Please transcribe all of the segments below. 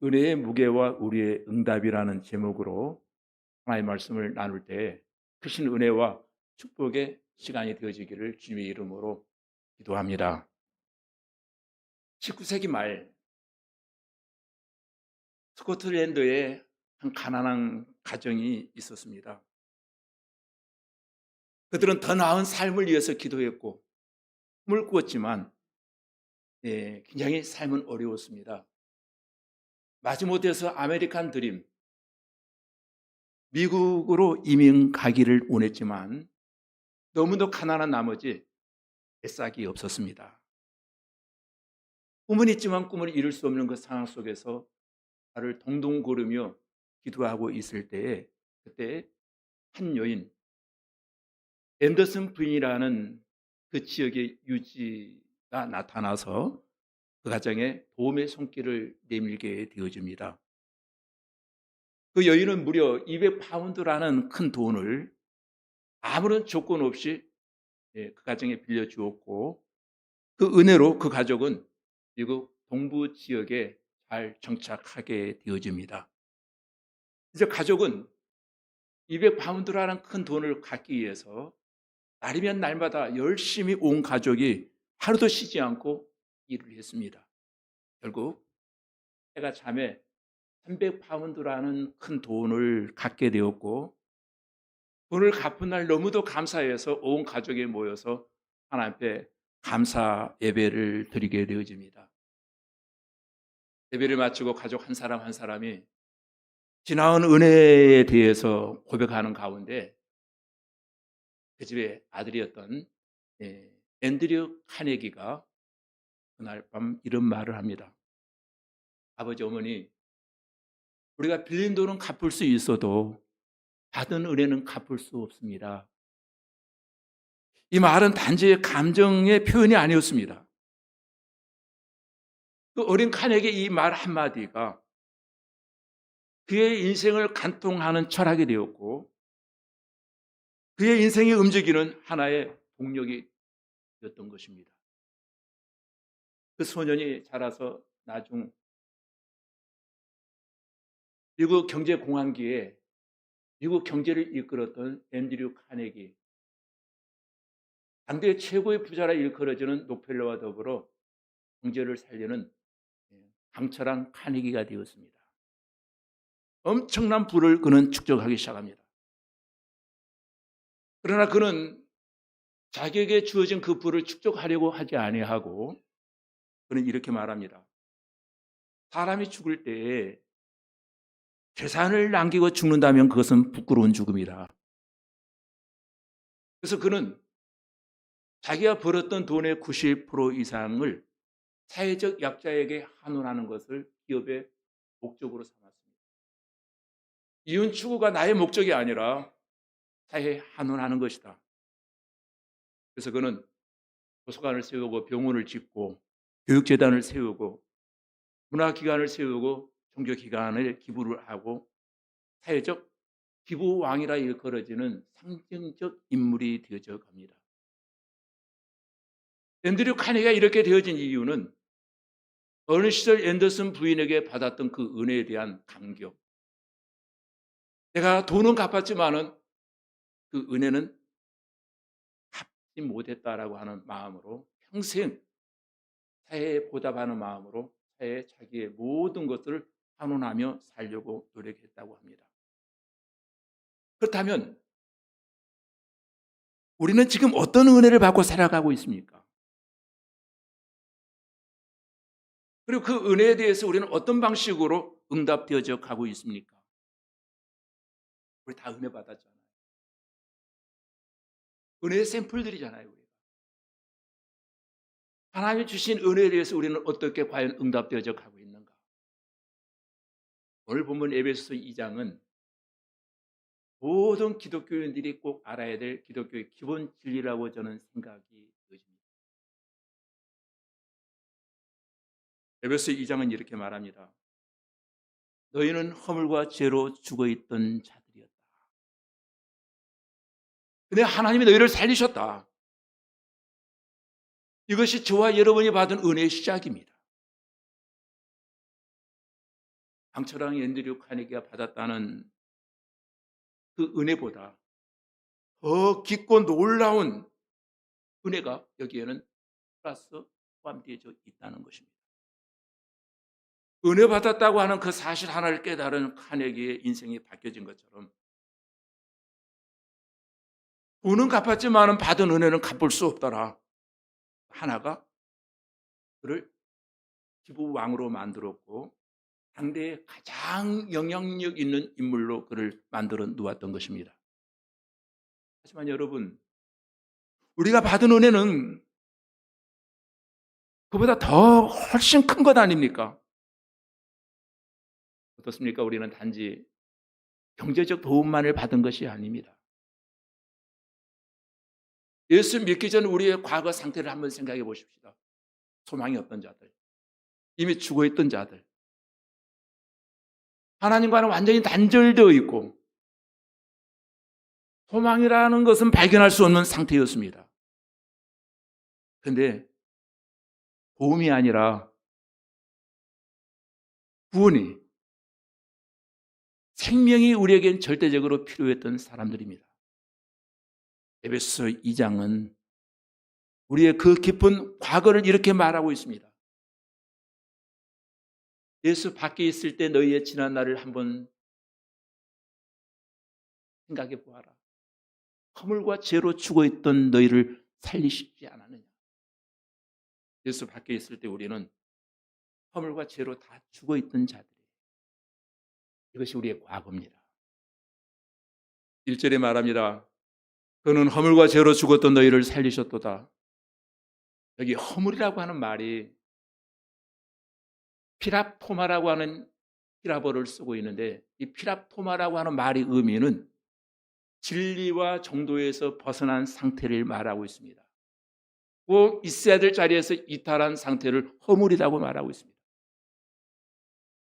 은혜의 무게와 우리의 응답이라는 제목으로 하나님의 말씀을 나눌 때 크신 은혜와 축복의 시간이 되어지기를 주님의 이름으로 기도합니다. 19세기 말 스코틀랜드에 한 가난한 가정이 있었습니다. 그들은 더 나은 삶을 위해서 기도했고 꿈을 꾸었지만 굉장히 삶은 어려웠습니다. 마지못해서 아메리칸 드림, 미국으로 이민 가기를 원했지만 너무도 가난한 나머지 애싹이 없었습니다. 꿈은 있지만 꿈을 이룰 수 없는 그 상황 속에서 발을 동동 구르며 기도하고 있을 때에 그때 한 여인 앤더슨 부인이라는 그 지역의 유지가 나타나서 그 가정에 도움의 손길을 내밀게 되어집니다. 그 여인은 무려 200파운드라는 큰 돈을 아무런 조건 없이 그 가정에 빌려주었고 그 은혜로 그 가족은 미국 동부 지역에 잘 정착하게 되어집니다. 이제 가족은 200파운드라는 큰 돈을 갖기 위해서 날이면 날마다 열심히 온 가족이 하루도 쉬지 않고 일을 했습니다. 결국 해가 잠에 300파운드라는 큰 돈을 갖게 되었고 돈을 갚은 날 너무도 감사해서 온 가족이 모여서 하나님 앞에 감사 예배를 드리게 되어집니다. 예배를 마치고 가족 한 사람 한 사람이 지나온 은혜에 대해서 고백하는 가운데 그 집의 아들이었던 앤드류 카네기가 그날 밤 이런 말을 합니다. 아버지 어머니, 우리가 빌린 돈은 갚을 수 있어도 받은 은혜는 갚을 수 없습니다. 이 말은 단지 감정의 표현이 아니었습니다. 그 어린 카네기의 이 말 한마디가 그의 인생을 간통하는 철학이 되었고 그의 인생이 움직이는 하나의 동력이 되었던 것입니다. 그 소년이 자라서 나중 미국 경제공황기에 미국 경제를 이끌었던 앤드류 카네기, 당대 최고의 부자라 일컬어지는 록펠러와 더불어 경제를 살리는 강철한 카네기가 되었습니다. 엄청난 부를 그는 축적하기 시작합니다. 그러나 그는 자기에게 주어진 그 부를 축적하려고 하지 아니하고 그는 이렇게 말합니다. 사람이 죽을 때에 재산을 남기고 죽는다면 그것은 부끄러운 죽음이다. 그래서 그는 자기가 벌었던 돈의 90% 이상을 사회적 약자에게 환원하는 것을 기업의 목적으로 삼았습니다. 이윤 추구가 나의 목적이 아니라 사회에 환원하는 것이다. 그래서 그는 도서관을 세우고 병원을 짓고 교육재단을 세우고 문화기관을 세우고 종교기관에 기부를 하고 사회적 기부왕이라 일컬어지는 상징적 인물이 되어져 갑니다. 앤드류 카네기가 이렇게 되어진 이유는 어느 시절 앤더슨 부인에게 받았던 그 은혜에 대한 감격. 내가 돈은 갚았지만은 그 은혜는 갚지 못했다라고 하는 마음으로 평생 사회에 보답하는 마음으로 사회에 자기의 모든 것을 환원하며 살려고 노력했다고 합니다. 그렇다면 우리는 지금 어떤 은혜를 받고 살아가고 있습니까? 그리고 그 은혜에 대해서 우리는 어떤 방식으로 응답되어져 가고 있습니까? 우리 다 은혜 받았잖아요. 은혜의 샘플들이잖아요. 우리가. 하나님이 주신 은혜에 대해서 우리는 어떻게 과연 응답되어져 가고 있는가? 오늘 본문 에베소서 2장은 모든 기독교인들이 꼭 알아야 될 기독교의 기본 진리라고 저는 생각이 되어집니다. 에베소 2장은 이렇게 말합니다. 너희는 허물과 죄로 죽어있던 자들이었다. 근데 하나님이 너희를 살리셨다. 이것이 저와 여러분이 받은 은혜의 시작입니다. 강철왕 앤드류 카네기가 받았다는 그 은혜보다 더 깊고 놀라운 은혜가 여기에는 플러스 포함되어 있다는 것입니다. 은혜 받았다고 하는 그 사실 하나를 깨달은 카네기의 인생이 바뀌어진 것처럼 돈은 갚았지만 받은 은혜는 갚을 수 없더라. 하나가 그를 기부왕으로 만들었고 당대에 가장 영향력 있는 인물로 그를 만들어 놓았던 것입니다. 하지만 여러분, 우리가 받은 은혜는 그보다 더 훨씬 큰 것 아닙니까? 어떻습니까? 우리는 단지 경제적 도움만을 받은 것이 아닙니다. 예수 믿기 전 우리의 과거 상태를 한번 생각해 보십시다. 소망이 없던 자들, 이미 죽어있던 자들, 하나님과는 완전히 단절되어 있고 소망이라는 것은 발견할 수 없는 상태였습니다. 그런데 도움이 아니라 구원이, 생명이 우리에겐 절대적으로 필요했던 사람들입니다. 에베소서 2장은 우리의 그 깊은 과거를 이렇게 말하고 있습니다. 예수 밖에 있을 때 너희의 지난 날을 한번 생각해 보아라. 허물과 죄로 죽어있던 너희를 살리시지 않았느냐. 예수 밖에 있을 때 우리는 허물과 죄로 다 죽어있던 자들이에요. 이것이 우리의 과거입니다. 1절에 말합니다. 그는 허물과 죄로 죽었던 너희를 살리셨도다. 여기 허물이라고 하는 말이 피랍토마라고 하는 히라보를 쓰고 있는데 이 피랍토마라고 하는 말의 의미는 진리와 정도에서 벗어난 상태를 말하고 있습니다. 꼭 있어야 될 자리에서 이탈한 상태를 허물이라고 말하고 있습니다.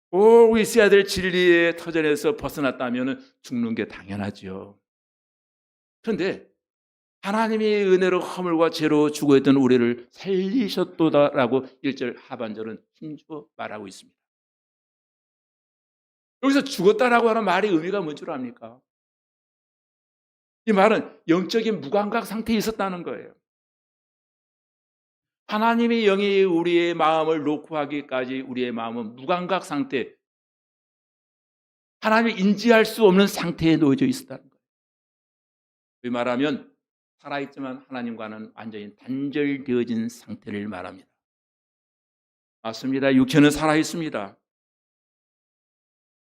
꼭 있어야 될 진리의 터전에서 벗어났다면 죽는 게 당연하죠. 그런데 하나님의 은혜로 허물과 죄로 죽어있던 우리를 살리셨도다라고 1절 하반절은 힘주어 말하고 있습니다. 여기서 죽었다라고 하는 말의 의미가 뭔 줄 압니까? 이 말은 영적인 무감각 상태에 있었다는 거예요. 하나님의 영이 우리의 마음을 놓고 하기까지 우리의 마음은 무감각 상태, 하나님을 인지할 수 없는 상태에 놓여져 있었다는 거예요. 이 말하면 살아있지만 하나님과는 완전히 단절되어진 상태를 말합니다. 맞습니다. 육체는 살아있습니다.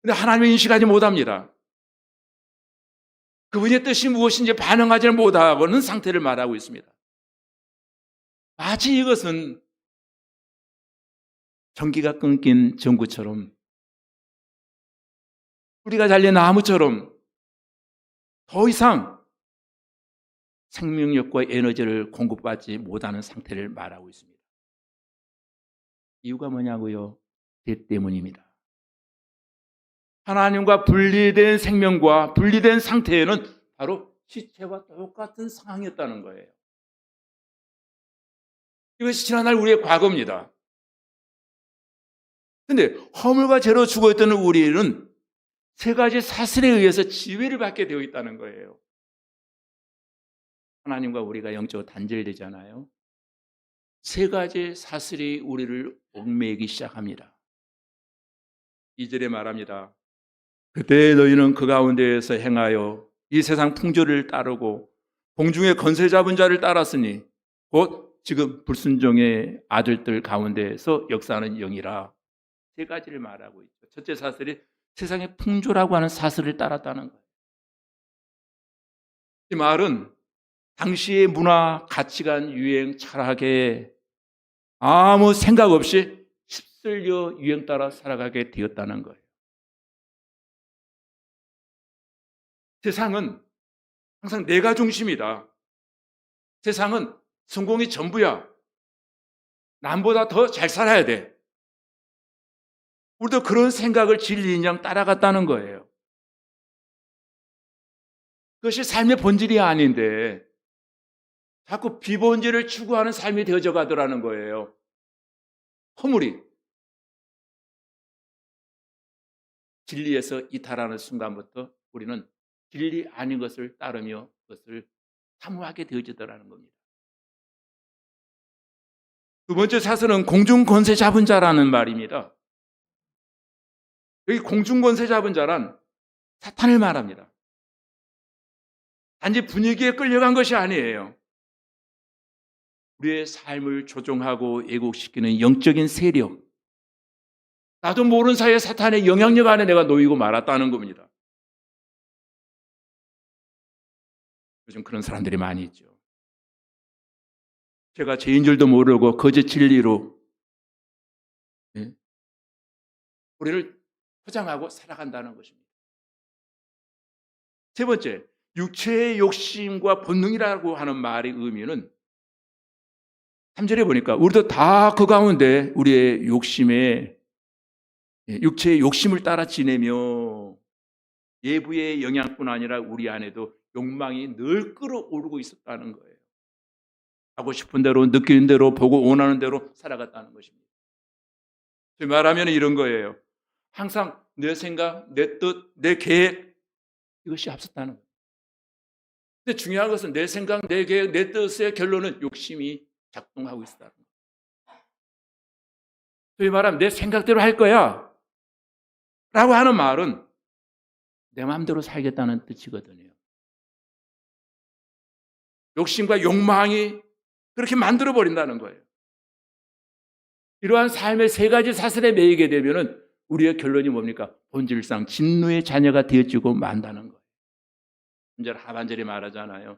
그런데 하나님을 인식하지 못합니다. 그분의 뜻이 무엇인지 반응하지 못하고는 상태를 말하고 있습니다. 마치 이것은 전기가 끊긴 전구처럼 뿌리가 잘린 나무처럼 더 이상 생명력과 에너지를 공급받지 못하는 상태를 말하고 있습니다. 이유가 뭐냐고요? 죄 때문입니다. 하나님과 분리된 생명과 분리된 상태에는 바로 시체와 똑같은 상황이었다는 거예요. 이것이 지난날 우리의 과거입니다. 그런데 허물과 죄로 죽어있던 우리는 세 가지 사슬에 의해서 지배를 받게 되어 있다는 거예요. 하나님과 우리가 영적으로 단절되잖아요. 세 가지 사슬이 우리를 얽매이기 시작합니다. 2절에 말합니다. 그때 너희는 그 가운데에서 행하여 이 세상 풍조를 따르고 공중의 건세 잡은 자를 따랐으니 곧 지금 불순종의 아들들 가운데에서 역사하는 영이라. 세 가지를 말하고 있죠. 첫째 사슬이 세상의 풍조라고 하는 사슬을 따랐다는 거예요. 이 말은 당시의 문화, 가치관, 유행, 철학에 아무 생각 없이 휩쓸려 유행 따라 살아가게 되었다는 거예요. 세상은 항상 내가 중심이다. 세상은 성공이 전부야. 남보다 더 잘 살아야 돼. 우리도 그런 생각을 진리인 양 따라갔다는 거예요. 그것이 삶의 본질이 아닌데 자꾸 비본질을 추구하는 삶이 되어져 가더라는 거예요. 허물이. 진리에서 이탈하는 순간부터 우리는 진리 아닌 것을 따르며 그것을 사모하게 되어지더라는 겁니다. 두 번째 사슬은 공중권세 잡은 자라는 말입니다. 여기 공중권세 잡은 자란 사탄을 말합니다. 단지 분위기에 끌려간 것이 아니에요. 우리의 삶을 조종하고 왜곡시키는 영적인 세력, 나도 모르는 사이에 사탄의 영향력 안에 내가 놓이고 말았다는 겁니다. 요즘 그런 사람들이 많이 있죠. 제가 죄인 줄도 모르고 거짓 진리로 우리를 포장하고 살아간다는 것입니다. 세 번째, 육체의 욕심과 본능이라고 하는 말의 의미는 3절에 보니까 우리도 다 그 가운데 우리의 육체의 욕심을 따라 지내며 예부의 영향뿐 아니라 우리 안에도 욕망이 늘 끌어오르고 있었다는 거예요. 하고 싶은 대로, 느끼는 대로, 보고 원하는 대로 살아갔다는 것입니다. 말하면 이런 거예요. 항상 내 생각, 내 뜻, 내 계획, 이것이 앞섰다는 거예요. 근데 중요한 것은 내 생각, 내 계획, 내 뜻의 결론은 욕심이 작동하고 있다는 거예요. 소위 말하면 내 생각대로 할 거야 라고 하는 말은 내 마음대로 살겠다는 뜻이거든요. 욕심과 욕망이 그렇게 만들어버린다는 거예요. 이러한 삶의 세 가지 사슬에 매이게 되면 우리의 결론이 뭡니까? 본질상 진노의 자녀가 되어지고 만다는 거예요. 3절 하반절에 말하잖아요.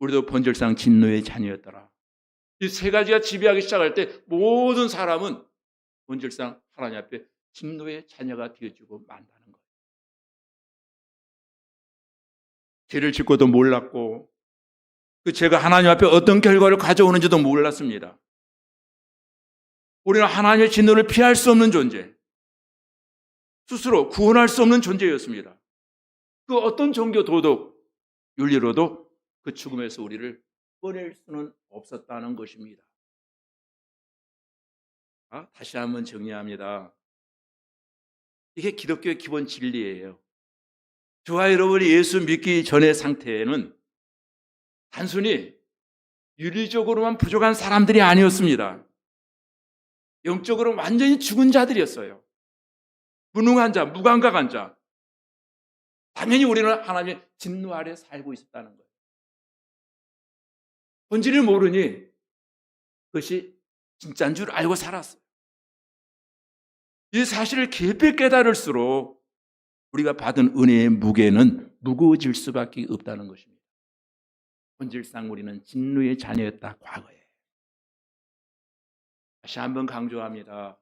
우리도 본질상 진노의 자녀였더라. 이 세 가지가 지배하기 시작할 때 모든 사람은 본질상 하나님 앞에 진노의 자녀가 되어지고 만다는 거예요. 죄를 짓고도 몰랐고 그 죄가 하나님 앞에 어떤 결과를 가져오는지도 몰랐습니다. 우리는 하나님의 진노를 피할 수 없는 존재, 스스로 구원할 수 없는 존재였습니다. 그 어떤 종교, 도덕, 윤리로도 그 죽음에서 우리를 꺼낼 수는 없었다는 것입니다. 다시 한번 정리합니다. 이게 기독교의 기본 진리예요. 저와 여러분이 예수 믿기 전의 상태에는 단순히 윤리적으로만 부족한 사람들이 아니었습니다. 영적으로 완전히 죽은 자들이었어요. 무능한 자, 무감각한 자. 당연히 우리는 하나님의 진노 아래 살고 있었다는 거예요. 본질을 모르니 그것이 진짜인 줄 알고 살았어요. 이 사실을 깊이 깨달을수록 우리가 받은 은혜의 무게는 무거워질 수밖에 없다는 것입니다. 본질상 우리는 진노의 자녀였다, 과거에. 다시 한번 강조합니다.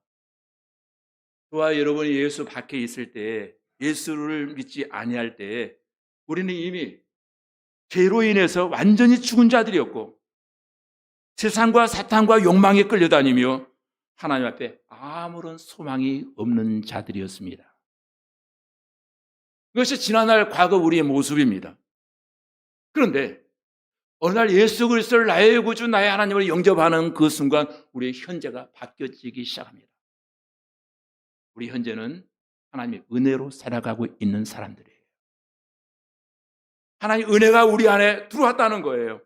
저와 여러분이 예수 밖에 있을 때, 예수를 믿지 아니할 때 우리는 이미 죄로 인해서 완전히 죽은 자들이었고 세상과 사탄과 욕망에 끌려다니며 하나님 앞에 아무런 소망이 없는 자들이었습니다. 이것이 지난날 과거 우리의 모습입니다. 그런데 어느 날 예수 그리스도를 나의 구주, 나의 하나님을 영접하는 그 순간 우리의 현재가 바뀌어지기 시작합니다. 우리 현재는 하나님의 은혜로 살아가고 있는 사람들이에요. 하나님의 은혜가 우리 안에 들어왔다는 거예요.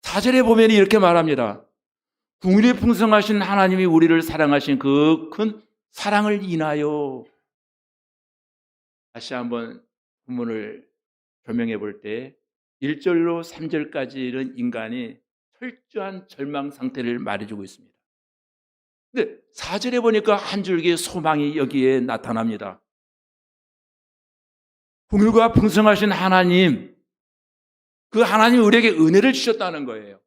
4절에 보면 이렇게 말합니다. 긍휼이 풍성하신 하나님이 우리를 사랑하신 그 큰 사랑을 인하여. 다시 한번 본문을 조명해 볼 때 1절로 3절까지는 인간이 철저한 절망 상태를 말해주고 있습니다. 근데 4절에 보니까 한 줄기의 소망이 여기에 나타납니다. 긍휼과 풍성하신 하나님, 그 하나님이 우리에게 은혜를 주셨다는 거예요.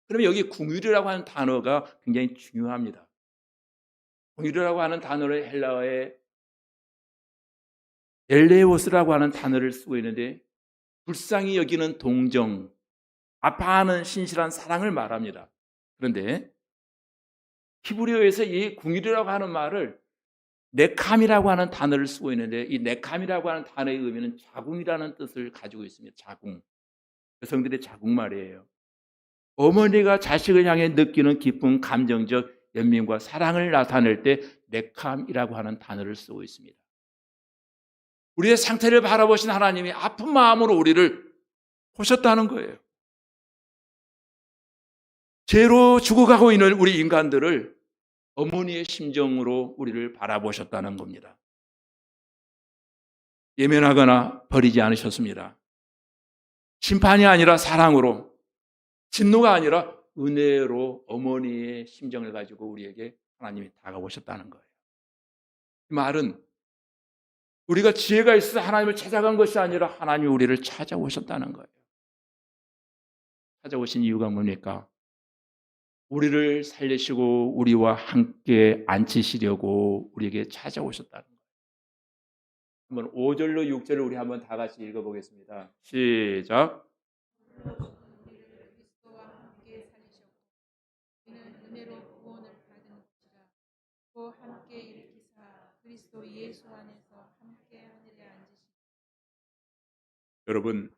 그러면 여기 긍휼이라고 하는 단어가 굉장히 중요합니다. 긍휼이라고 하는 단어를 헬라어에 엘레오스라고 하는 단어를 쓰고 있는데 불쌍히 여기는 동정, 아파하는 신실한 사랑을 말합니다. 그런데 히브리어에서 이 긍휼이라고 하는 말을 네캄이라고 하는 단어를 쓰고 있는데 이 네캄이라고 하는 단어의 의미는 자궁이라는 뜻을 가지고 있습니다. 자궁. 여성들의 자궁말이에요. 어머니가 자식을 향해 느끼는 깊은 감정적 연민과 사랑을 나타낼 때 네캄이라고 하는 단어를 쓰고 있습니다. 우리의 상태를 바라보신 하나님이 아픈 마음으로 우리를 보셨다는 거예요. 죄로 죽어가고 있는 우리 인간들을 어머니의 심정으로 우리를 바라보셨다는 겁니다. 예면하거나 버리지 않으셨습니다. 심판이 아니라 사랑으로, 진노가 아니라 은혜로 어머니의 심정을 가지고 우리에게 하나님이 다가오셨다는 거예요. 이 말은 우리가 지혜가 있어서 하나님을 찾아간 것이 아니라 하나님이 우리를 찾아오셨다는 거예요. 찾아오신 이유가 뭡니까? 우리를 살리시고 우리와 함께 앉히시려고 우리에게 찾아오셨다는 거예요. 한번 5절로 6절을 우리 한번 다 같이 읽어보겠습니다. 시작. 그리스도와 함께 살리셨고 이는 은혜로 구원을 받은 것이라. 또 함께 일으키사 그리스도 예수 안에서 함께 하늘에 앉으시고. 여러분,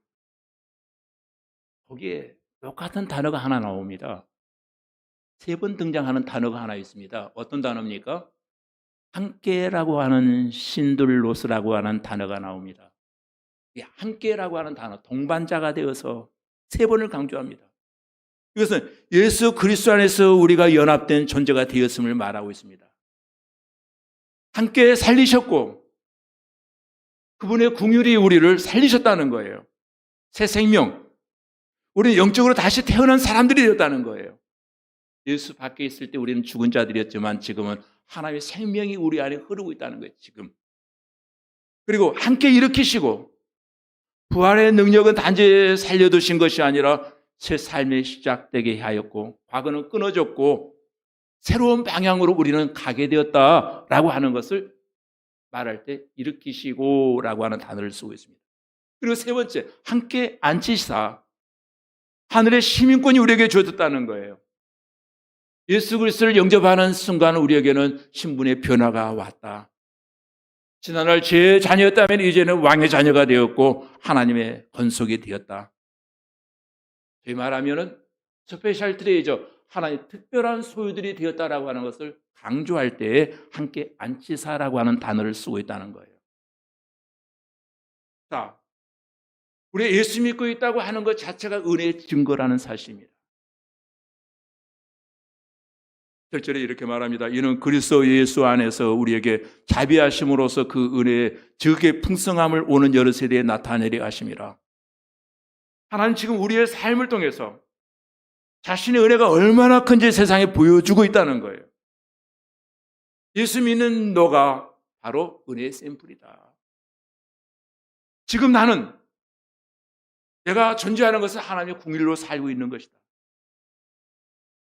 거기에 똑같은 단어가 하나 나옵니다. 3번 등장하는 단어가 하나 있습니다. 어떤 단어입니까? 함께라고 하는 신들로스라고 하는 단어가 나옵니다. 이 함께라고 하는 단어, 동반자가 되어서 3번을 강조합니다. 이것은 예수 그리스도 안에서 우리가 연합된 존재가 되었음을 말하고 있습니다. 함께 살리셨고 그분의 긍휼이 우리를 살리셨다는 거예요. 새 생명, 우리는 영적으로 다시 태어난 사람들이 되었다는 거예요. 예수 밖에 있을 때 우리는 죽은 자들이었지만 지금은 하나님의 생명이 우리 안에 흐르고 있다는 거예요. 지금. 그리고 함께 일으키시고 부활의 능력은 단지 살려두신 것이 아니라 새 삶이 시작되게 하였고 과거는 끊어졌고 새로운 방향으로 우리는 가게 되었다라고 하는 것을 말할 때 일으키시고라고 하는 단어를 쓰고 있습니다. 그리고 세 번째, 함께 앉히시사 하늘의 시민권이 우리에게 주어졌다는 거예요. 예수 그리스도를 영접하는 순간 우리에게는 신분의 변화가 왔다. 지난날 제 자녀였다면 이제는 왕의 자녀가 되었고 하나님의 건속이 되었다. 저희 말하면은 스페셜 트레이저, 하나님 특별한 소유들이 되었다라고 하는 것을 강조할 때에 함께 앉히사라고 하는 단어를 쓰고 있다는 거예요. 자, 우리 예수 믿고 있다고 하는 것 자체가 은혜의 증거라는 사실입니다. 절절히 이렇게 말합니다. 이는 그리스도 예수 안에서 우리에게 자비하심으로써 그 은혜의 적의 풍성함을 오는 여러 세대에 나타내려 하심이라. 하나님 지금 우리의 삶을 통해서 자신의 은혜가 얼마나 큰지 세상에 보여주고 있다는 거예요. 예수 믿는 너가 바로 은혜의 샘플이다. 지금 나는 내가 존재하는 것은 하나님의 궁일로 살고 있는 것이다.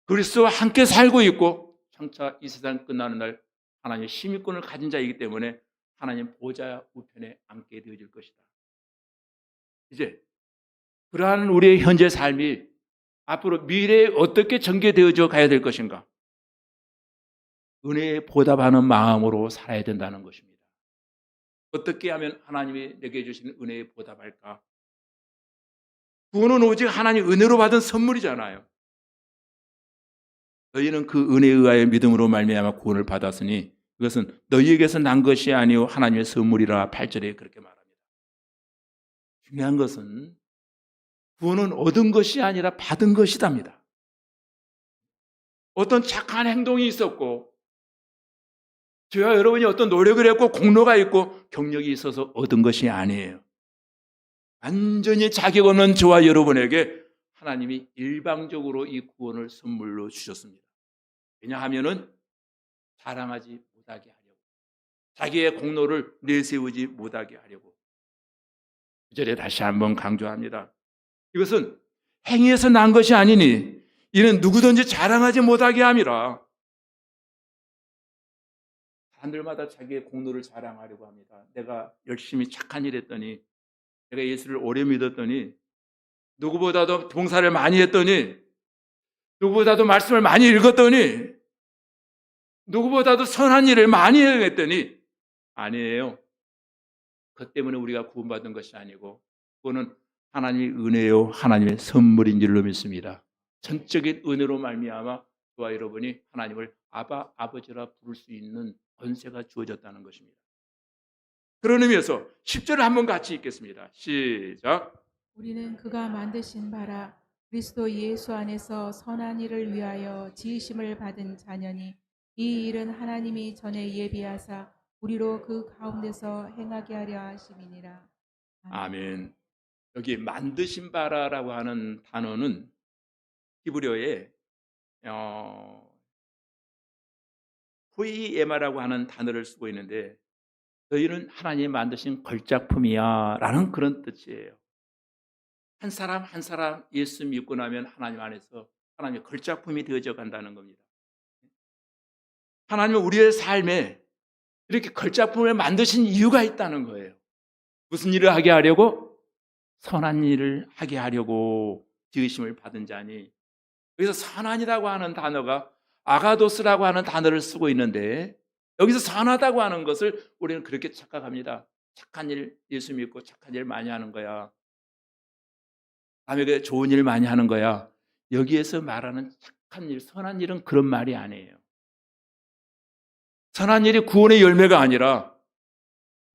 그리스도와 함께 살고 있고 장차 이 세상 끝나는 날 하나님의 시민권을 가진 자이기 때문에 하나님 보좌 우편에 앉게 되어질 것이다. 이제 그러한 우리의 현재 삶이 앞으로 미래에 어떻게 전개되어져 가야 될 것인가? 은혜에 보답하는 마음으로 살아야 된다는 것입니다. 어떻게 하면 하나님이 내게 주신 은혜에 보답할까? 구원은 오직 하나님 은혜로 받은 선물이잖아요. 너희는 그 은혜에 의하여 믿음으로 말미암아 구원을 받았으니 그것은 너희에게서 난 것이 아니요 하나님의 선물이라 8절에 그렇게 말합니다. 중요한 것은 구원은 얻은 것이 아니라 받은 것이답니다. 어떤 착한 행동이 있었고 저와 여러분이 어떤 노력을 했고 공로가 있고 경력이 있어서 얻은 것이 아니에요. 완전히 자격 없는 저와 여러분에게 하나님이 일방적으로 이 구원을 선물로 주셨습니다. 왜냐하면은 자랑하지 못하게 하려고, 자기의 공로를 내세우지 못하게 하려고. 9절에 다시 한번 강조합니다. 이것은 행위에서 난 것이 아니니 이는 누구든지 자랑하지 못하게 함이라. 사람들마다 자기의 공로를 자랑하려고 합니다. 내가 열심히 착한 일 했더니, 내가 예수를 오래 믿었더니, 누구보다도 봉사를 많이 했더니, 누구보다도 말씀을 많이 읽었더니, 누구보다도 선한 일을 많이 했더니 아니에요. 그것 때문에 우리가 구원받은 것이 아니고 그거는 하나님의 은혜요 하나님의 선물인 줄로 믿습니다. 전적인 은혜로 말미암아 저와 여러분이 하나님을 아바, 아버지라 부를 수 있는 권세가 주어졌다는 것입니다. 그런 의미에서 10절을 한번 같이 읽겠습니다. 시작. 우리는 그가 만드신 바라 그리스도 예수 안에서 선한 일을 위하여 지으심을 받은 자녀니 이 일은 하나님이 전에 예비하사 우리로 그 가운데서 행하게 하려 하심이니라. 아멘. 아멘. 여기 만드신 바라라고 하는 단어는 히브리어에 후이에마라고 하는 단어를 쓰고 있는데 너희는 하나님이 만드신 걸작품이야 라는 그런 뜻이에요. 한 사람 한 사람 예수 믿고 나면 하나님 안에서 하나님의 걸작품이 되어져 간다는 겁니다. 하나님은 우리의 삶에 이렇게 걸작품을 만드신 이유가 있다는 거예요. 무슨 일을 하게 하려고? 선한 일을 하게 하려고 지으심을 받은 자니. 여기서 선한이라고 하는 단어가 아가도스라고 하는 단어를 쓰고 있는데 여기서 선하다고 하는 것을 우리는 그렇게 착각합니다. 착한 일, 예수 믿고 착한 일 많이 하는 거야. 남에게 좋은 일 많이 하는 거야. 여기에서 말하는 착한 일, 선한 일은 그런 말이 아니에요. 선한 일이 구원의 열매가 아니라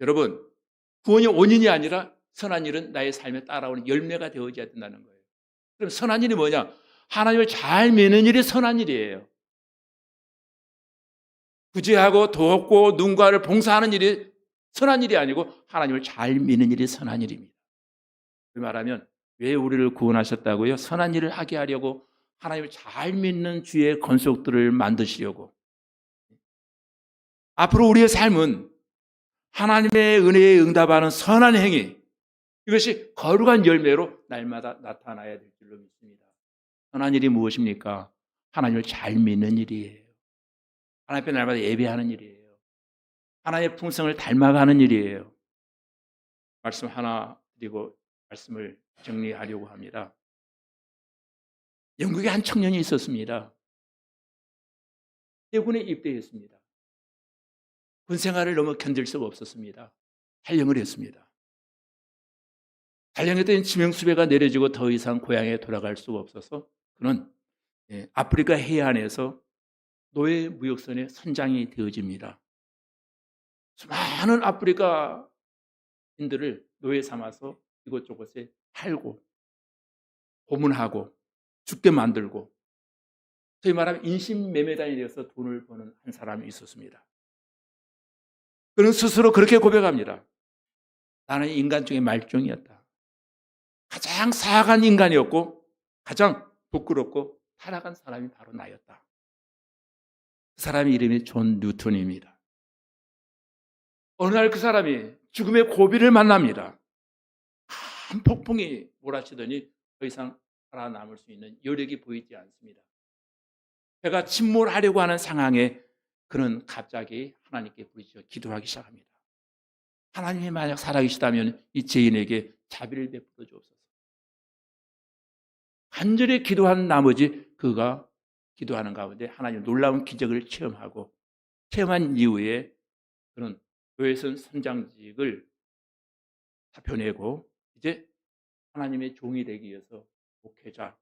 여러분 구원이 원인이 아니라 선한 일은 나의 삶에 따라오는 열매가 되어져야 된다는 거예요. 그럼 선한 일이 뭐냐? 하나님을 잘 믿는 일이 선한 일이에요. 구제하고 돕고 누군가를 봉사하는 일이 선한 일이 아니고 하나님을 잘 믿는 일이 선한 일입니다. 그 말하면 왜 우리를 구원하셨다고요? 선한 일을 하게 하려고 하나님을 잘 믿는 주의 건속들을 만드시려고. 앞으로 우리의 삶은 하나님의 은혜에 응답하는 선한 행위, 이것이 거룩한 열매로 날마다 나타나야 될 줄로 믿습니다. 선한 일이 무엇입니까? 하나님을 잘 믿는 일이에요. 하나님 앞에 날마다 예배하는 일이에요. 하나님의 풍성을 닮아가는 일이에요. 말씀 하나 드리고 말씀을 정리하려고 합니다. 영국에 한 청년이 있었습니다. 해군에 입대했습니다. 군 생활을 너무 견딜 수가 없었습니다. 탈영을 했습니다. 탈영했더니 지명수배가 내려지고 더 이상 고향에 돌아갈 수가 없어서 그는 아프리카 해안에서 노예 무역선의 선장이 되어집니다. 수많은 아프리카인들을 노예 삼아서 이곳저곳에 팔고 고문하고 죽게 만들고 소위 말하면 인신매매단이 되어서 돈을 버는 한 사람이 있었습니다. 그는 스스로 그렇게 고백합니다. 나는 인간 중에 말종이었다. 가장 사악한 인간이었고 가장 부끄럽고 타락한 사람이 바로 나였다. 그 사람의 이름이 존 뉴턴입니다. 어느 날 그 사람이 죽음의 고비를 만납니다. 큰 폭풍이 몰아치더니 더 이상 살아남을 수 있는 여력이 보이지 않습니다. 배가 침몰하려고 하는 상황에 그는 갑자기 하나님께 부르짖어 기도하기 시작합니다. 하나님이 만약 살아계시다면 이 죄인에게 자비를 베풀어 주옵소서. 간절히 기도한 나머지 그가 기도하는 가운데 하나님 놀라운 기적을 체험한 이후에 그는 노예선 선장직을 사표내고 이제 하나님의 종이 되기 위해서 목회자,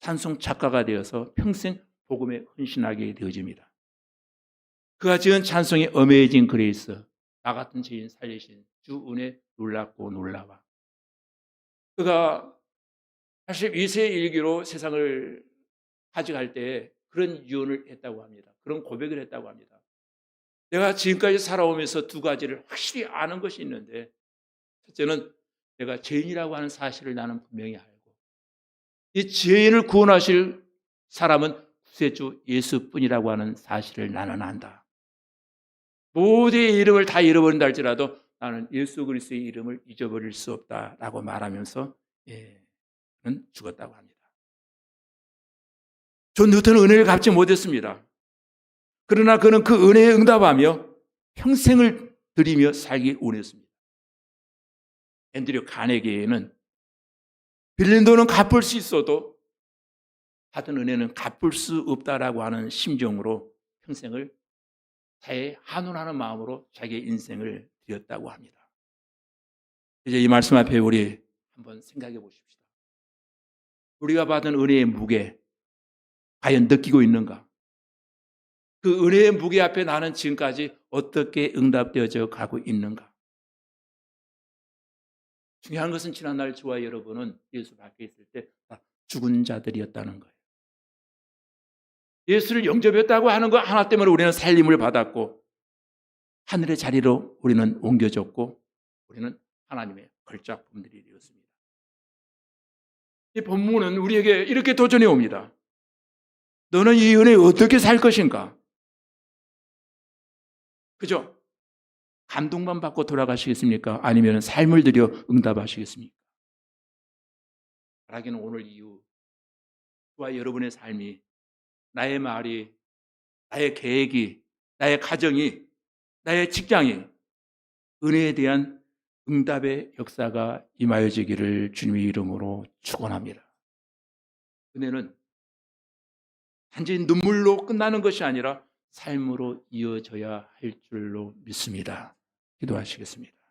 찬송 작가가 되어서 평생 복음에 헌신하게 되어집니다. 그가 지은 찬송의 어메이징 그레이스, 나 같은 죄인 살리신 주 은혜 놀랍고 놀라워. 그가 82세 일기로 세상을 가져갈 때 그런 유언을 했다고 합니다. 그런 고백을 했다고 합니다. 내가 지금까지 살아오면서 두 가지를 확실히 아는 것이 있는데 첫째는 내가 죄인이라고 하는 사실을 나는 분명히 알고 이 죄인을 구원하실 사람은 구세주 예수뿐이라고 하는 사실을 나는 안다. 모두의 이름을 다 잃어버린다 할지라도 나는 예수 그리스도의 이름을 잊어버릴 수 없다라고 말하면서 그는 죽었다고 합니다. 존 뉴턴은 은혜를 갚지 못했습니다. 그러나 그는 그 은혜에 응답하며 평생을 드리며 살기 원했습니다. 앤드류 카네기에는 빌린 돈은 갚을 수 있어도 받은 은혜는 갚을 수 없다라고 하는 심정으로 평생을 자의 한운하는 마음으로 자기의 인생을 드렸다고 합니다. 이제 이 말씀 앞에 우리 한번 생각해 보십시다. 우리가 받은 은혜의 무게 과연 느끼고 있는가? 그 은혜의 무게 앞에 나는 지금까지 어떻게 응답되어져 가고 있는가? 중요한 것은 지난날 저와 여러분은 예수 밖에 있을 때 다 죽은 자들이었다는 거예요. 예수를 영접했다고 하는 것 하나 때문에 우리는 살림을 받았고 하늘의 자리로 우리는 옮겨졌고 우리는 하나님의 걸작품들이 되었습니다. 이 본문은 우리에게 이렇게 도전해 옵니다. 너는 이 은혜에 어떻게 살 것인가? 그죠? 감동만 받고 돌아가시겠습니까? 아니면 삶을 들여 응답하시겠습니까? 바라기는 오늘 이후 저와 여러분의 삶이, 나의 말이, 나의 계획이, 나의 가정이, 나의 직장이 은혜에 대한 응답의 역사가 임하여지기를 주님의 이름으로 축원합니다. 은혜는 단지 눈물로 끝나는 것이 아니라 삶으로 이어져야 할 줄로 믿습니다. 기도하시겠습니다.